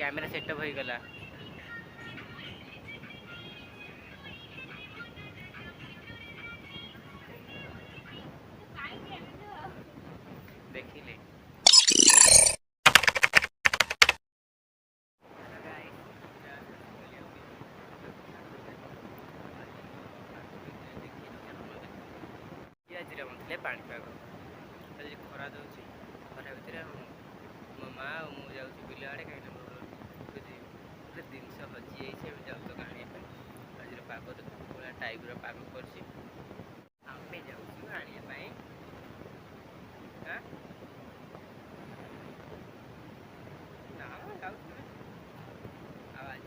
camera setup हो गला देखिले आज पाणीपाग आज खरा दूसरी खरा भितर मो माँ और मुझे जाऊँ बिल आड़े कहीं गोटे जिनस हजि जाइए जाऊँ तो आने आज पाग देखा टाइप पाग कर जाऊँ आने ना जाऊँ आज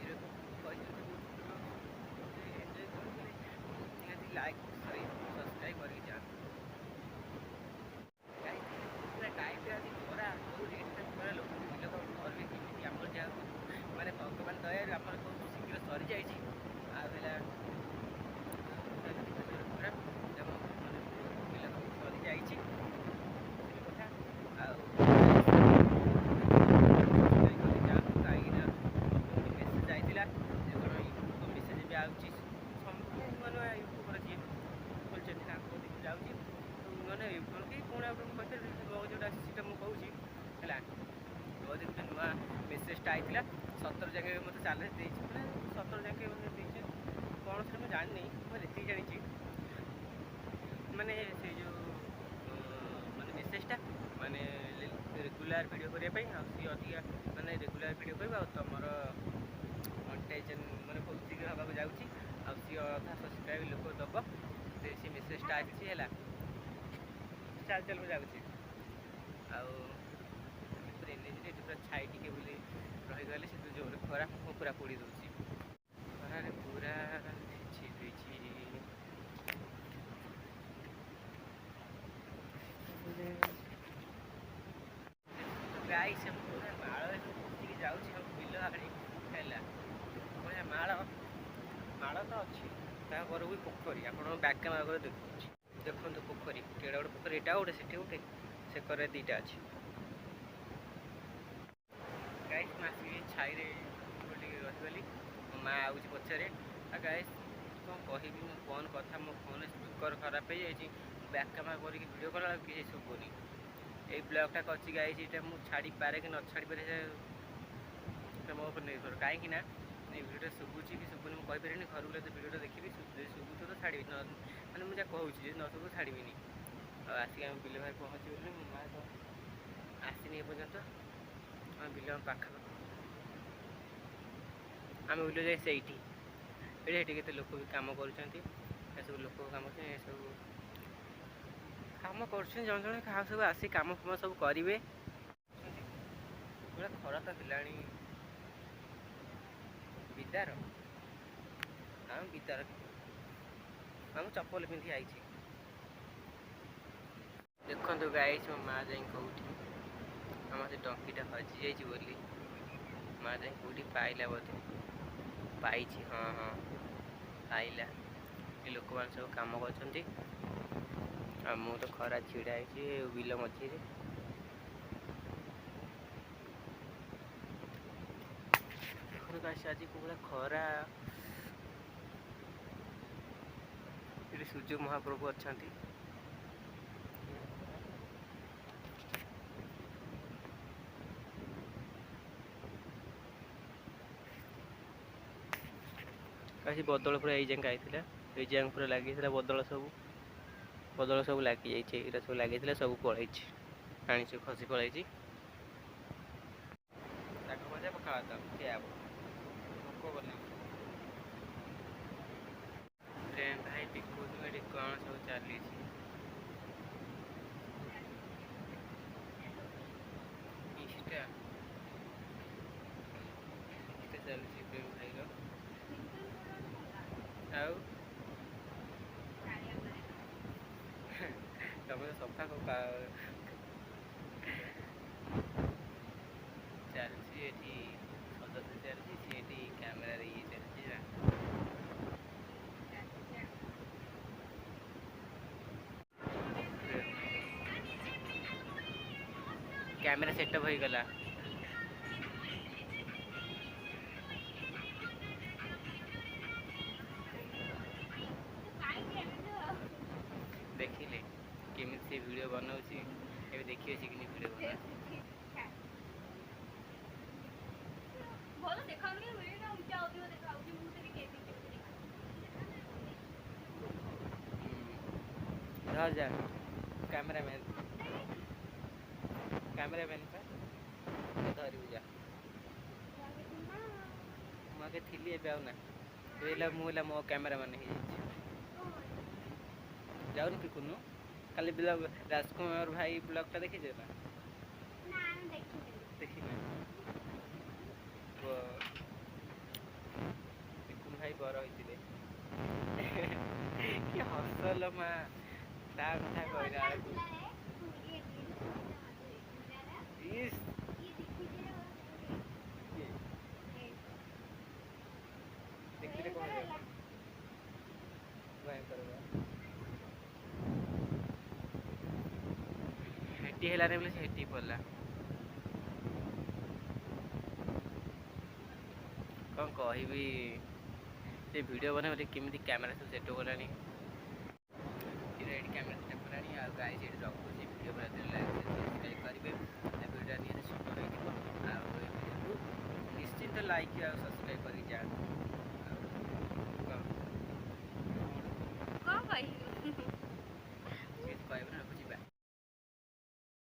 लाइक सब्सक्राइब करके जा मैंने भगवान दया शीघ्र सरी जाए सरी जा नुआ मेसेजटा आई 17 जगह मत चैलेंज दे 17 जगह दे कौन से मुझे जानी मुझे जानी माने से जो माने मेसेजटा माने रेगुलर वीडियो करने सी अधिका माने रेगुलर वीडियो करवा तुमर मोनेटाइजेशन माने बहुत शीघ्र हवा जाऊँगी सी अधा सब्सक्राइब लोक दब से मेसेजटा आई है चल चल जाऊँगी पूरा छाई टिके बोली रहीगले से जोर खरा पूरा पोड़ी दूसरी खरार पूरा गाई से पूरा माड़ पी जाऊँ बिल आड़े है माड़ माड़ तो अच्छी घर भी पोखरी आप बैक कैमेरा देखो पोखरी केड़ा गोटे पोखरी एटा गोटे से गोटे से करे दीटा अच्छी गाइस मासी छाई रहीगली मो माँ आऊँगी पचारे गाइस कौन कहि मो फोन कथा मो फोन स्पीकर खराब हो जाए बैक कैमेरा करके वीडियो कला किसी शुभुनि ये ब्लॉगटा कच्ची गाइस ये मुझे छाड़ी पारे कि न छाड़ी पारे मो पर निर्भर कहीं वीडियो शुभुची कि शुभुनि मुझे कहीपरि घर गले वीडियो देखी शुभुच तो छाड़ी मैंने मुझे कहूँ न शुभु छाड़ी आसिक आम बिल भाई पहुँची बोली मो माँ तो आसनी एपर्यंत आम बिल पाख आम बिल जाए से ये लोक भी कम कर सब लोक कम सब कम कर जन जन क्या सब आसी कम फम सब करेंगे पूरा खरा तो दिलानी विदार आम विदार आम चप्पल पिंधि आई देखो गाइस मो माँ जाए कौटी आम से टंकीटा हजि जाइए बोली माँ जाए कौटी पाइला बोधे पाई हाँ हाँ पाइला ये लोक मान सब कम कर मु तो खरा छिड़ा बिल मझे आज पूरा खरा ये सूर्य महाप्रभु अच्छा कहीं बदल पूरा ये जाए आई ये पूरा लगी बदल सब लगी जाइए सब लगी सब पलि पानी सब खसी पलि मजा पखा क्या भोक गला ट्रेन भाई टिकू कौन सब चली चलती प्रेम भाई तुम सफा चलती सदस्य चलती कैमेरा ये चलती कैमेरा सेटअप हो गला देखिए कि वीडियो बना ଭଲ ଦେଖାଉନି ଭିଡ଼ିଓଟା ଉଞ୍ଚା ଅଧିକ ଦେଖାଉଛି ମୁଁ ତ ଟିକେ धर जा कैमरामैन कैमरामैन पे धरू जा मुझे थी एवं आउना तू मुझे मो कैमरामैन हो जाऊन पिकुनु काली ब्लॉग राजकुमार भाई ब्लॉगटा देखी ना देखी पिकुन भाई बर होते कि हसल माँ ता कथा कहला इस देखते कौन हेटी है बोले हेटी पड़ा कौन कहबी से वीडियो बना केमी कैमेरा सब सेट होगा कैमेरा सेट करा और गाइस ये रखुची वीडियो बना लाइक सब्सक्राइब करेंगे वीडियो निश्चित छोट हो निश्चिंत लाइक और सब्सक्राइब कर